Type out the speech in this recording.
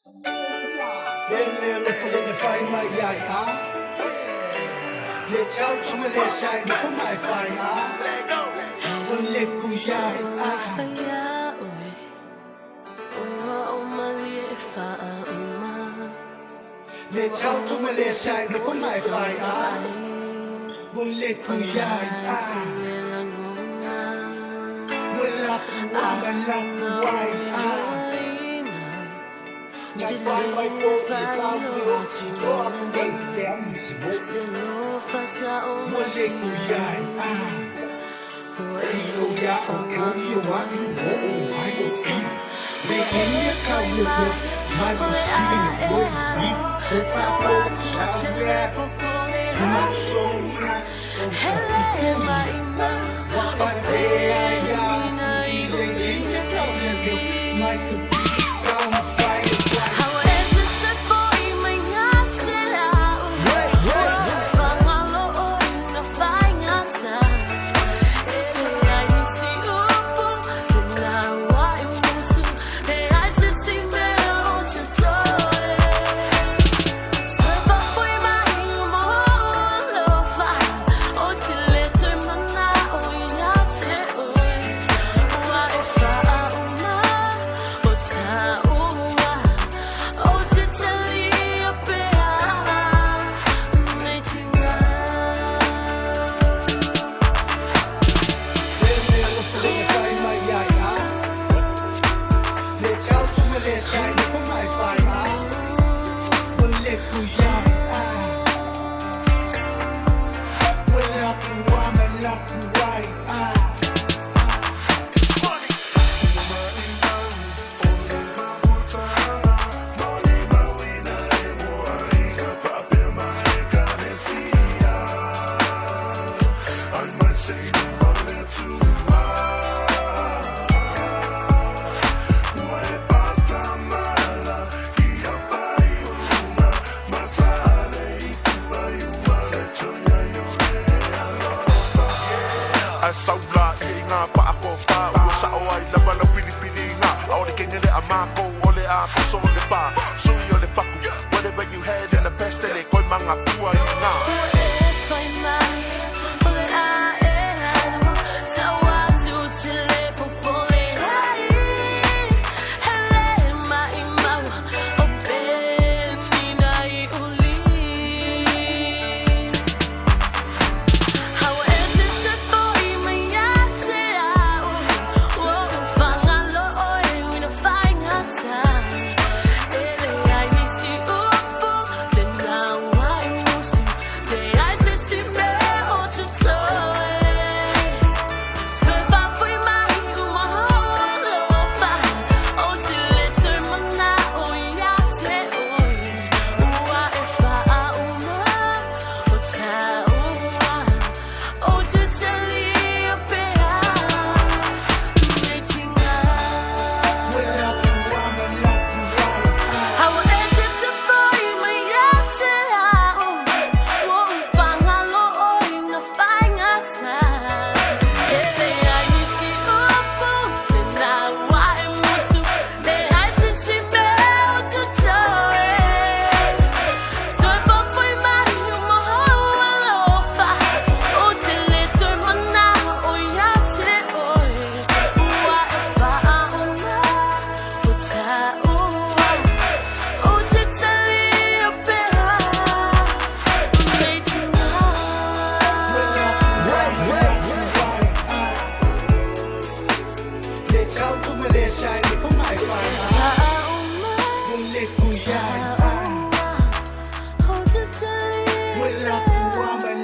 Lên lên phải mà dài á, để cháu chúng mình để sai mà không phải phải á, quân lên cùng dài á. Để cháu chúng mình để sai mà không phải phải á, quân lên cùng dài á. Quân lạc qua mình lạc hoài á. Ngày qua bay cô để bao nhiêu chỉ có mình kéo mình chỉ muốn lên cùng dài á. Yêu ya ông yêu quá bố ai cũng xin để em biết không được mai một xin với đi để ta có sao nghe mà sống hele mai mà bạn thế ai ya để ý nhất không được mai cứ không phải Saula, inga pa ako pa Ulo sa oay, laban ng Pilipinina Ole kengele amako, ole ako sole pa Suy ole faku, whatever you had in the best Ele ko'y mga kuha na Hãy subscribe cho kênh Ghiền Mì Gõ để không bỏ lỡ